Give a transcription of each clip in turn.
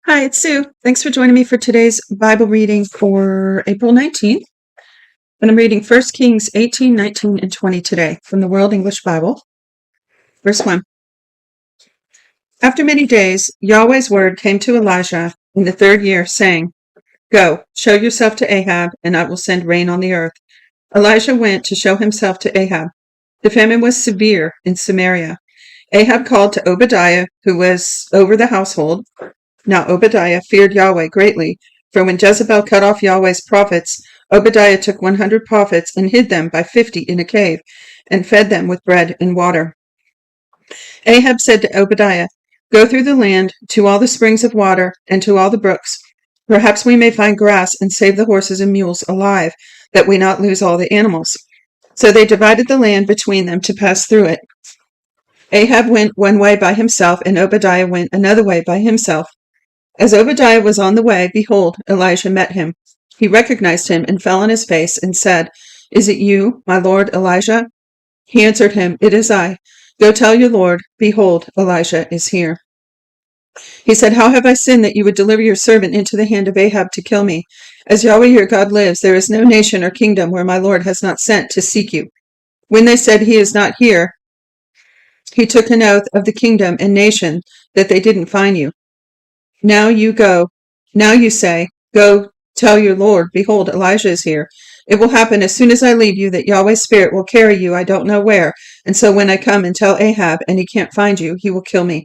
Hi, it's Sue. Thanks for joining me for today's Bible reading for April 19th. And I'm reading 1 Kings 18, 19, and 20 today from the World English Bible. Verse 1. After many days, Yahweh's word came to Elijah in the third year, saying, Go, show yourself to Ahab, and I will send rain on the earth. Elijah went to show himself to Ahab. The famine was severe in Samaria. Ahab called to Obadiah, who was over the household. Now Obadiah feared Yahweh greatly, for when Jezebel cut off Yahweh's prophets, Obadiah took 100 prophets and hid them by 50 in a cave, and fed them with bread and water. Ahab said to Obadiah, Go through the land to all the springs of water and to all the brooks. Perhaps we may find grass and save the horses and mules alive, that we not lose all the animals. So they divided the land between them to pass through it. Ahab went one way by himself, and Obadiah went another way by himself. As Obadiah was on the way, behold, Elijah met him. He recognized him and fell on his face and said, Is it you, my lord Elijah? He answered him, It is I. Go tell your lord, behold, Elijah is here. He said, How have I sinned that you would deliver your servant into the hand of Ahab to kill me? As Yahweh your God lives, there is no nation or kingdom where my lord has not sent to seek you. When they said he is not here, he took an oath of the kingdom and nation that they didn't find you. Now you say, Go tell your Lord, behold, Elijah is here. It will happen as soon as I leave you that Yahweh's Spirit will carry you I don't know where, and so when I come and tell Ahab and he can't find you, he will kill me.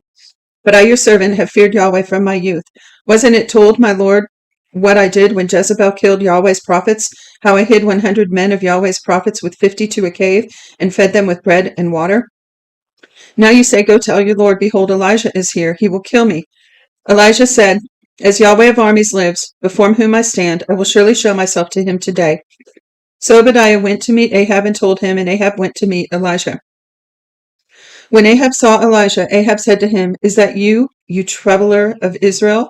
But I, your servant, have feared Yahweh from my youth. Wasn't it told, my Lord, what I did when Jezebel killed Yahweh's prophets, how I hid 100 men of Yahweh's prophets with 50 to a cave and fed them with bread and water? Now you say, Go tell your Lord, behold, Elijah is here. He will kill me. Elijah said, As Yahweh of armies lives, before whom I stand, I will surely show myself to him today. So Obadiah went to meet Ahab and told him, and Ahab went to meet Elijah. When Ahab saw Elijah, Ahab said to him, Is that you, you troubler of Israel?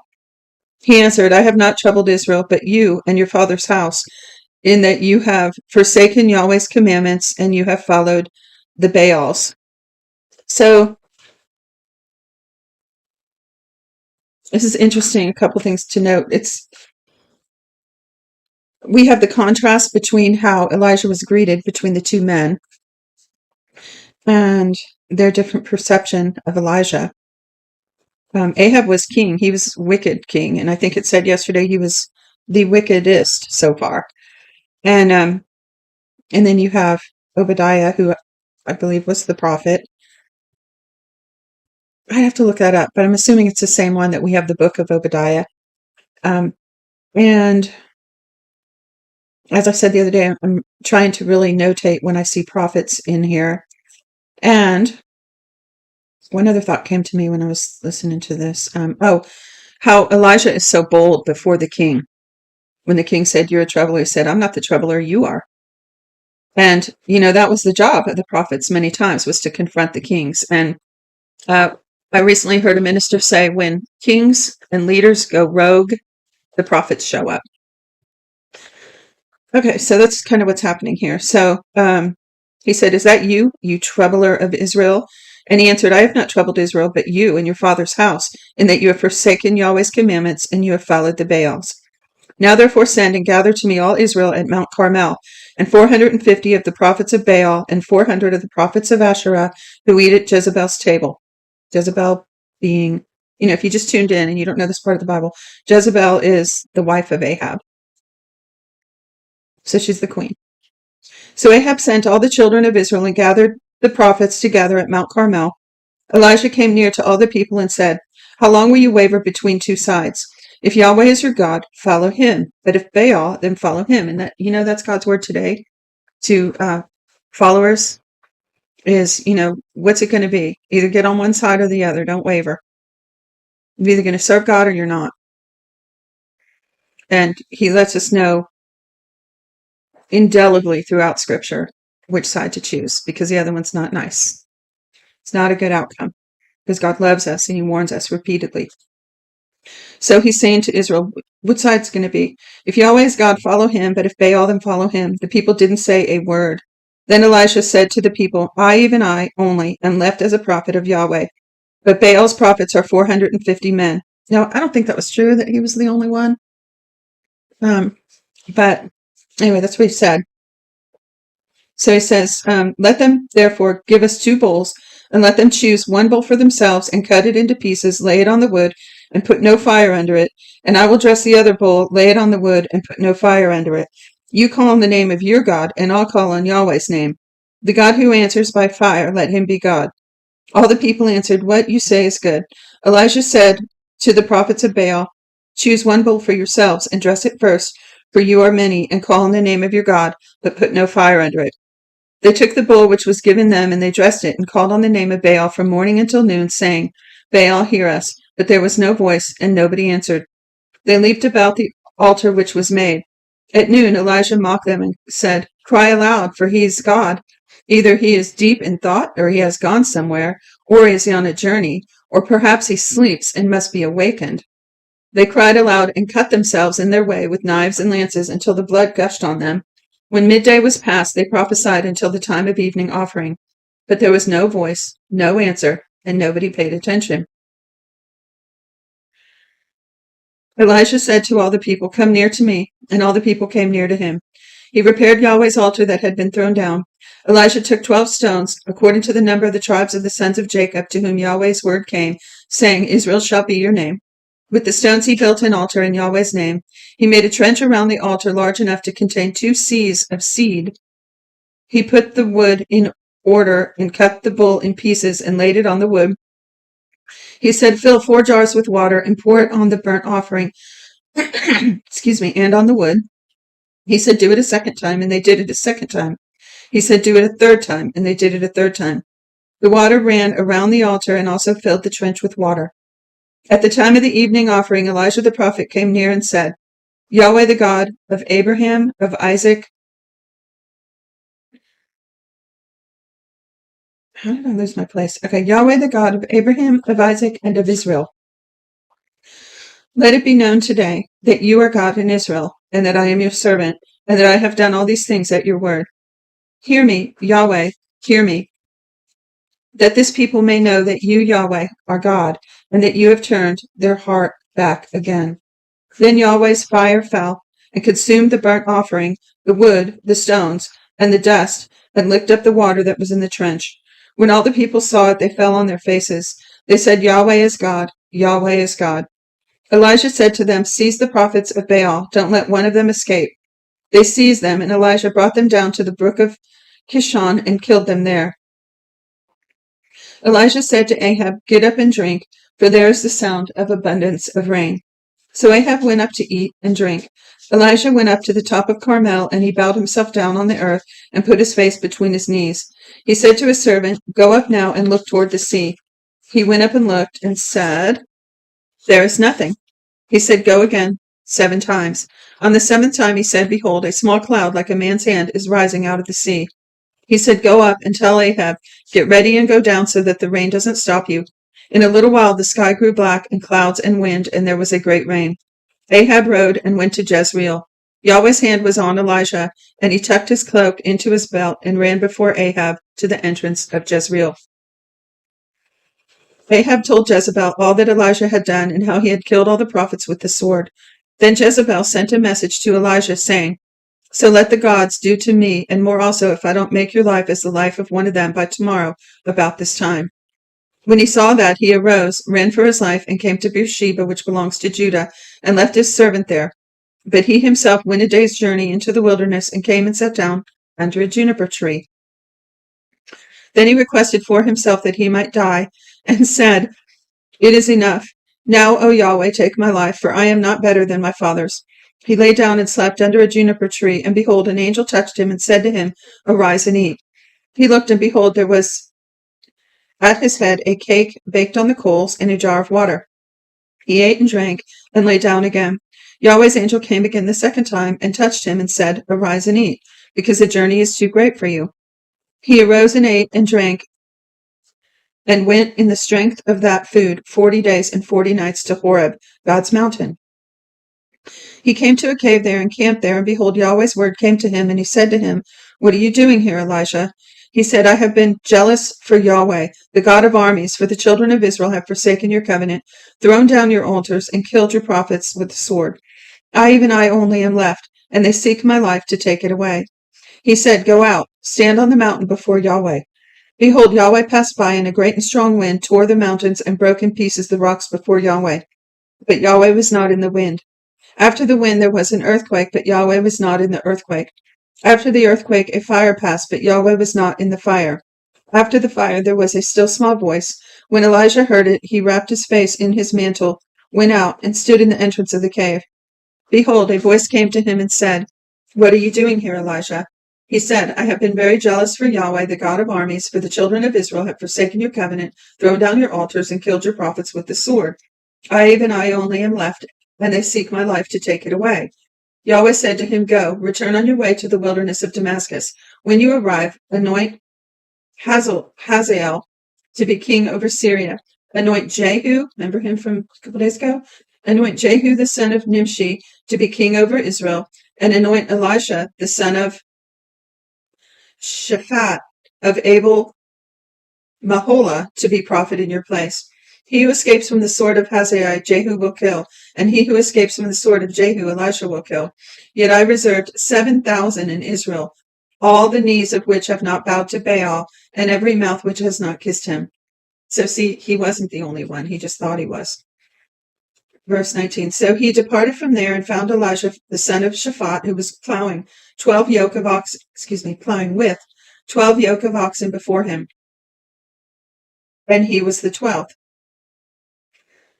He answered, I have not troubled Israel, but you and your father's house, in that you have forsaken Yahweh's commandments, and you have followed the Baals. So this is interesting. A couple things to note. We have the contrast between how Elijah was greeted between the two men and their different perception of Elijah. Ahab was king. He was wicked king. And I think it said yesterday he was the wickedest so far. And then you have Obadiah, who I believe was the prophet. I'd have to look that up, but I'm assuming it's the same one that we have the book of Obadiah. And as I said the other day, I'm trying to really notate when I see prophets in here. And one other thought came to me when I was listening to this. How Elijah is so bold before the king. When the king said, You're a troubler, he said, I'm not the troubler, you are. And, that was the job of the prophets many times, was to confront the kings. And I recently heard a minister say, when kings and leaders go rogue, the prophets show up. Okay, so that's kind of what's happening here. So he said, Is that you, you troubler of Israel? And he answered, I have not troubled Israel, but you and your father's house, in that you have forsaken Yahweh's commandments, and you have followed the Baals. Now therefore send and gather to me all Israel at Mount Carmel, and 450 of the prophets of Baal, and 400 of the prophets of Asherah, who eat at Jezebel's table. Jezebel being, if you just tuned in and you don't know this part of the Bible, Jezebel is the wife of Ahab. So she's the queen. So Ahab sent all the children of Israel and gathered the prophets together at Mount Carmel. Elijah came near to all the people and said, How long will you waver between two sides? If Yahweh is your God, follow him. But if Baal, then follow him. And that, that's God's word today to followers is, what's it going to be? Either get on one side or the other. Don't waver. You're either going to serve God or you're not. And he lets us know indelibly throughout Scripture which side to choose, because the other one's not nice. It's not a good outcome, because God loves us and he warns us repeatedly. So he's saying to Israel, what side's going to be? If Yahweh is God, follow him, but if Baal, then follow him. The people didn't say a word. Then Elisha said to the people, even I only, am left as a prophet of Yahweh. But Baal's prophets are 450 men. Now, I don't think that was true that he was the only one. But anyway, that's what he said. So he says, let them therefore give us 2 bulls, and let them choose 1 bull for themselves, and cut it into pieces, lay it on the wood, and put no fire under it. And I will dress the other bull, lay it on the wood, and put no fire under it. You call on the name of your God, and I'll call on Yahweh's name. The God who answers by fire, let him be God. All the people answered, what you say is good. Elijah said to the prophets of Baal, choose 1 bull for yourselves, and dress it first, for you are many, and call on the name of your God, but put no fire under it. They took the bull which was given them, and they dressed it, and called on the name of Baal from morning until noon, saying, Baal, hear us. But there was no voice, and nobody answered. They leaped about the altar which was made. At noon Elijah mocked them and said, cry aloud, for he is God. Either he is deep in thought, or he has gone somewhere, or is he on a journey, or perhaps he sleeps and must be awakened. They cried aloud and cut themselves in their way with knives and lances until the blood gushed on them. When midday was past, they prophesied until the time of evening offering. But there was no voice, no answer, and nobody paid attention. Elijah said to all the people, come near to me. And all the people came near to him. He repaired Yahweh's altar that had been thrown down. Elijah took 12 stones, according to the number of the tribes of the sons of Jacob, to whom Yahweh's word came, saying, Israel shall be your name. With the stones he built an altar in Yahweh's name. He made a trench around the altar large enough to contain 2 seahs of seed. He put the wood in order and cut the bull in pieces and laid it on the wood. He said, fill 4 jars with water and pour it on the burnt offering, and on the wood. He said, do it a second time, and they did it a second time. He said, do it a third time, and they did it a third time. The water ran around the altar and also filled the trench with water. At the time of the evening offering, Elijah the prophet came near and said, Yahweh the God of Abraham, of Isaac. How did I lose my place? Okay, Yahweh the God of Abraham, of Isaac, and of Israel. Let it be known today that you are God in Israel, and that I am your servant, and that I have done all these things at your word. Hear me, Yahweh, hear me, that this people may know that you, Yahweh, are God, and that you have turned their heart back again. Then Yahweh's fire fell and consumed the burnt offering, the wood, the stones, and the dust, and licked up the water that was in the trench. When all the people saw it, they fell on their faces. They said, Yahweh is God, Yahweh is God. Elijah said to them, seize the prophets of Baal, don't let one of them escape. They seized them, and Elijah brought them down to the brook of Kishon and killed them there. Elijah said to Ahab, get up and drink, for there is the sound of abundance of rain. So Ahab went up to eat and drink. Elijah went up to the top of Carmel, and he bowed himself down on the earth and put his face between his knees. He said to his servant, go up now and look toward the sea. He went up and looked and said, there is nothing. He said, go again 7 times. On the 7th time he said, behold, a small cloud like a man's hand is rising out of the sea. He said, go up and tell Ahab, get ready and go down so that the rain doesn't stop you. In a little while the sky grew black and clouds and wind, and there was a great rain. Ahab rode and went to Jezreel. Yahweh's hand was on Elijah, and he tucked his cloak into his belt and ran before Ahab to the entrance of Jezreel. Ahab told Jezebel all that Elijah had done and how he had killed all the prophets with the sword. Then Jezebel sent a message to Elijah, saying, so let the gods do to me, and more also, if I don't make your life as the life of one of them by tomorrow about this time. When he saw that, he arose, ran for his life, and came to Beersheba, which belongs to Judah, and left his servant there. But he himself went a day's journey into the wilderness, and came and sat down under a juniper tree. Then he requested for himself that he might die, and said, it is enough. Now, O Yahweh, take my life, for I am not better than my fathers. He lay down and slept under a juniper tree, and behold, an angel touched him and said to him, arise and eat. He looked, and behold, there was at his head a cake baked on the coals and a jar of water. He ate and drank, and lay down again. Yahweh's angel came again the 2nd time, and touched him, and said, arise and eat, because the journey is too great for you. He arose and ate and drank, and went in the strength of that food 40 days and 40 nights to Horeb, God's mountain. He came to a cave there and camped there, and behold, Yahweh's word came to him, and he said to him, what are you doing here, Elijah? He said, I have been jealous for Yahweh, the God of armies, for the children of Israel have forsaken your covenant, thrown down your altars, and killed your prophets with the sword. Even I only am left, and they seek my life to take it away. He said, Go out, stand on the mountain before Yahweh. Behold, Yahweh passed by, and a great and strong wind tore the mountains and broke in pieces the rocks before Yahweh. But Yahweh was not in the wind. After the wind there was an earthquake, but Yahweh was not in the earthquake. After the earthquake a fire passed, but Yahweh was not in the fire. After the fire there was a still small voice. When Elijah heard it, he wrapped his face in his mantle, went out, and stood in the entrance of the cave. Behold, a voice came to him and said, What are you doing here, Elijah? He said, I have been very jealous for Yahweh, the God of armies, for the children of Israel have forsaken your covenant, thrown down your altars, and killed your prophets with the sword. Even I only am left, and they seek my life to take it away. Yahweh said to him, Go, return on your way to the wilderness of Damascus. When you arrive, anoint Hazael to be king over Syria. Anoint Jehu, remember him from a couple days ago? Anoint Jehu the son of Nimshi to be king over Israel, and anoint Elisha the son of Shaphat of Abel Mahola to be prophet in your place. He who escapes from the sword of Hazael, Jehu will kill, and he who escapes from the sword of Jehu, Elisha will kill. Yet I reserved 7,000 in Israel, all the knees of which have not bowed to Baal, and every mouth which has not kissed him. So see, he wasn't the only one. He just thought he was. Verse 19. So he departed from there and found Elijah, the son of Shaphat, who was plowing with 12 yoke of oxen before him. And he was the 12th.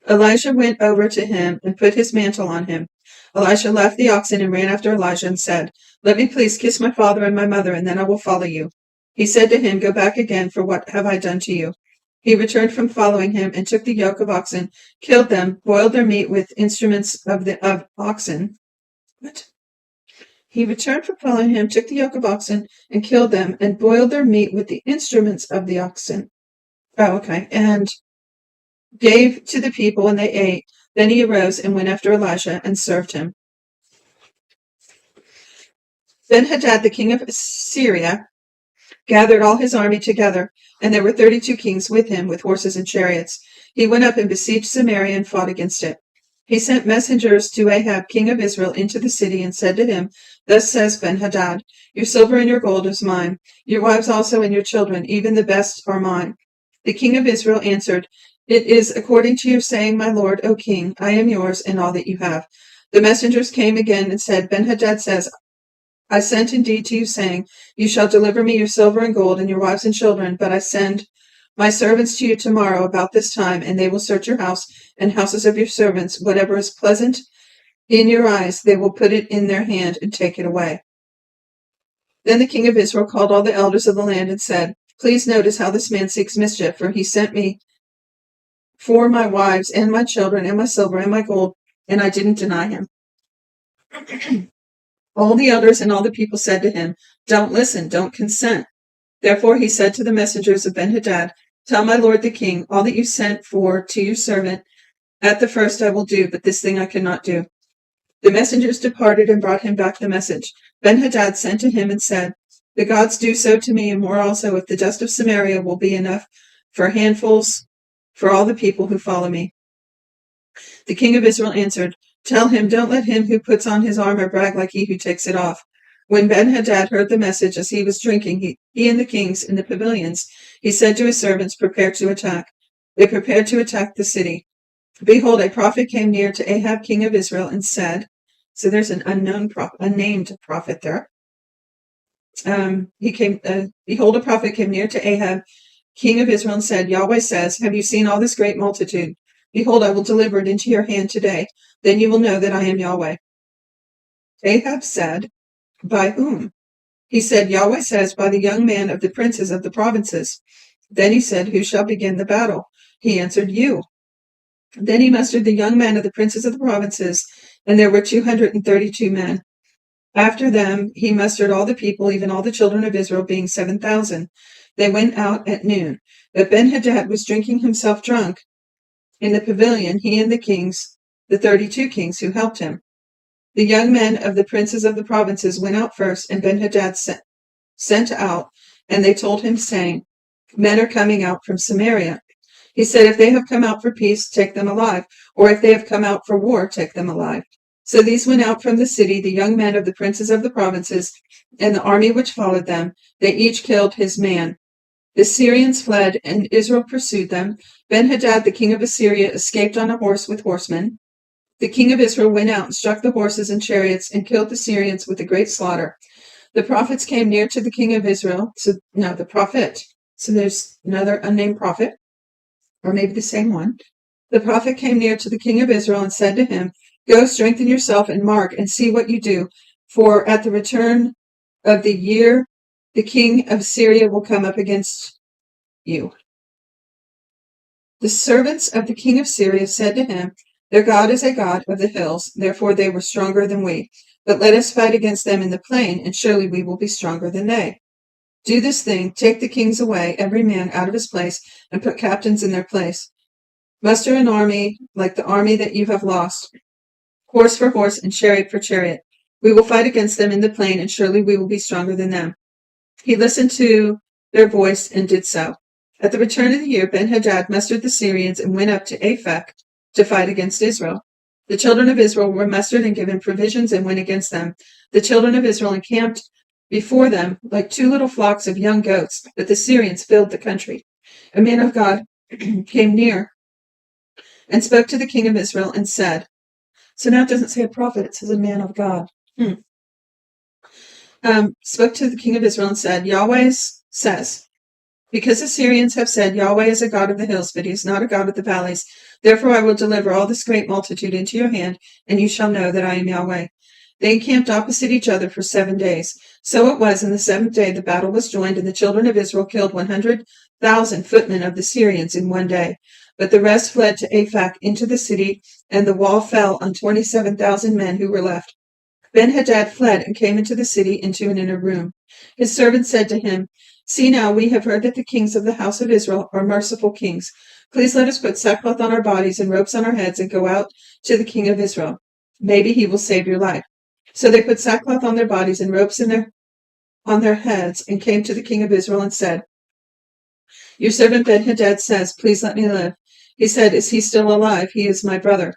Elijah went over to him and put his mantle on him. Elisha left the oxen and ran after Elijah and said, Let me please kiss my father and my mother, and then I will follow you. He said to him, Go back again, for what have I done to you? He returned from following him and took the yoke of oxen, killed them, boiled their meat with instruments of oxen. What? He returned from following him, took the yoke of oxen, and killed them, and boiled their meat with the instruments of the oxen. Oh, okay. And gave to the people, and they ate. Then he arose and went after Elijah and served him. Ben-Hadad, the king of Syria, gathered all his army together, and there were 32 kings with him, with horses and chariots. He went up and besieged Samaria and fought against it. He sent messengers to Ahab, king of Israel, into the city, and said to him, Thus says Ben-Hadad, Your silver and your gold is mine, your wives also and your children, even the best are mine. The king of Israel answered, It is according to your saying, my lord, O king, I am yours and all that you have. The messengers came again and said, Ben-Hadad says, I sent indeed to you, saying, You shall deliver me your silver and gold and your wives and children, but I send my servants to you tomorrow about this time, and they will search your house and houses of your servants. Whatever is pleasant in your eyes, they will put it in their hand and take it away. Then the king of Israel called all the elders of the land and said, Please notice how this man seeks mischief, for he sent me for my wives and my children and my silver and my gold, and I didn't deny him. All the elders and all the people said to him, Don't listen, don't consent. Therefore he said to the messengers of Ben-Hadad, Tell my lord the king, all that you sent for to your servant, at the first I will do, but this thing I cannot do. The messengers departed and brought him back the message. Ben-Hadad sent to him and said, The gods do so to me, and more also, if the dust of Samaria will be enough for handfuls for all the people who follow me. The king of Israel answered, Tell him, don't let him who puts on his armor brag like he who takes it off. When Ben-Hadad heard the message as he was drinking, he and the kings in the pavilions, he said to his servants, Prepare to attack. They prepared to attack the city. Behold, a prophet came near to Ahab, king of Israel, and said, so there's an unnamed prophet there. Behold, a prophet came near to Ahab, king of Israel, and said, Yahweh says, Have you seen all this great multitude? Behold, I will deliver it into your hand today. Then you will know that I am Yahweh. Ahab said, By whom? He said, Yahweh says, By the young man of the princes of the provinces. Then he said, Who shall begin the battle? He answered, You. Then he mustered the young men of the princes of the provinces, and there were 232 men. After them he mustered all the people, even all the children of Israel, being 7,000. They went out at noon. But Ben-Hadad was drinking himself drunk in the pavilion, he and the kings, the 32 kings who helped him. The young men of the princes of the provinces went out first, and Ben-Hadad sent out And they told him, saying, Men are coming out from Samaria. He said, If they have come out for peace, take them alive, or if they have come out for war, take them alive. So these went out from the city, the young men of the princes of the provinces, and the army which followed them. They each killed his man. The Syrians fled, and Israel pursued them. Ben-Hadad, the king of Assyria, escaped on a horse with horsemen. The king of Israel went out and struck the horses and chariots and killed the Syrians with a great slaughter. The prophets came near to the king of Israel. The prophet. So there's another unnamed prophet, or maybe the same one. The prophet came near to the king of Israel and said to him, Go, strengthen yourself and mark and see what you do, for at the return of the year, the king of Syria will come up against you. The servants of the king of Syria said to him, Their God is a God of the hills, therefore they were stronger than we. But let us fight against them in the plain, and surely we will be stronger than they. Do this thing, take the kings away, every man out of his place, and put captains in their place. Muster an army like the army that you have lost, horse for horse and chariot for chariot. We will fight against them in the plain, and surely we will be stronger than them. He listened to their voice and did so. At the return of the year, Ben-Hadad mustered the Syrians and went up to Aphek to fight against Israel. The children of Israel were mustered and given provisions and went against them. The children of Israel encamped before them like two little flocks of young goats, but the Syrians filled the country. A man of God came near and spoke to the king of Israel and said, so now it doesn't say a prophet, it says a man of God. Spoke to the king of Israel and said, Yahweh says, because the Syrians have said, Yahweh is a God of the hills, but he is not a God of the valleys. Therefore I will deliver all this great multitude into your hand, and you shall know that I am Yahweh. They encamped opposite each other for 7 days. So it was in the 7th day the battle was joined, and the children of Israel killed 100,000 footmen of the Syrians in 1 day. But the rest fled to Aphek into the city, and the wall fell on 27,000 men who were left. Ben-Hadad fled and came into the city into an inner room. His servants said to him, See now, we have heard that the kings of the house of Israel are merciful kings. Please let us put sackcloth on our bodies and ropes on our heads and go out to the king of Israel. Maybe he will save your life. So they put sackcloth on their bodies and ropes on their heads and came to the king of Israel and said, Your servant Ben-Hadad says, Please let me live. He said, Is he still alive? He is my brother.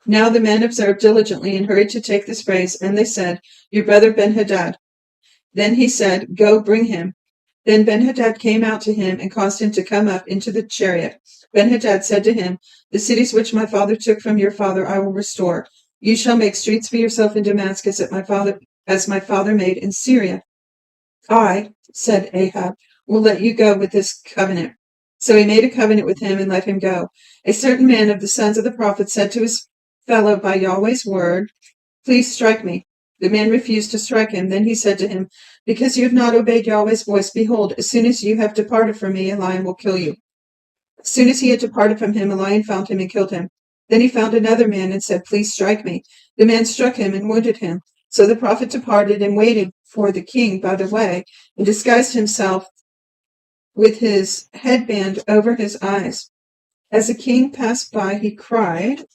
Now the men observed diligently and hurried to take this phrase, and they said, Your brother Ben-Hadad. Then he said, Go, bring him. Then Ben-Hadad came out to him and caused him to come up into the chariot. Ben-Hadad said to him, The cities which my father took from your father I will restore. You shall make streets for yourself in Damascus as my father made in Syria. I, said Ahab, will let you go with this covenant. So he made a covenant with him and let him go. A certain man of the sons of the prophets said to his fellow by Yahweh's word, Please strike me. The man refused to strike him. Then he said to him, Because you have not obeyed Yahweh's voice, behold, as soon as you have departed from me, a lion will kill you. As soon as he had departed from him, a lion found him and killed him. Then he found another man and said, Please strike me. The man struck him and wounded him. So the prophet departed and waited for the king by the way, and disguised himself with his headband over his eyes. As the king passed by, he cried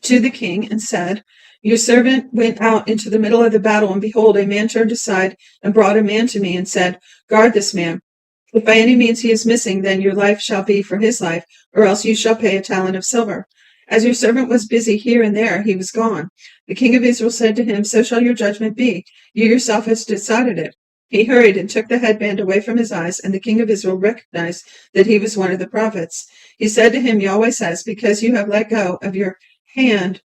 to the king and said, Your servant went out into the middle of the battle, and behold, a man turned aside and brought a man to me and said, Guard this man. If by any means he is missing, then your life shall be for his life, or else you shall pay a talent of silver. As your servant was busy here and there, he was gone. The king of Israel said to him, So shall your judgment be. You yourself have decided it. He hurried and took the headband away from his eyes, and the king of Israel recognized that he was one of the prophets. He said to him, Yahweh says, Because you have let go of your hand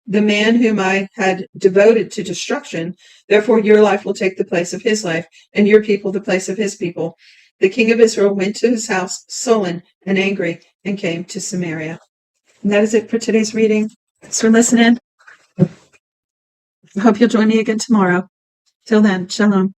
the man whom I had devoted to destruction, therefore your life will take the place of his life, and your people the place of his people. The king of Israel went to his house sullen and angry and came to Samaria. And that is it for today's reading. Thanks for listening. I hope you'll join me again tomorrow. Till then, shalom.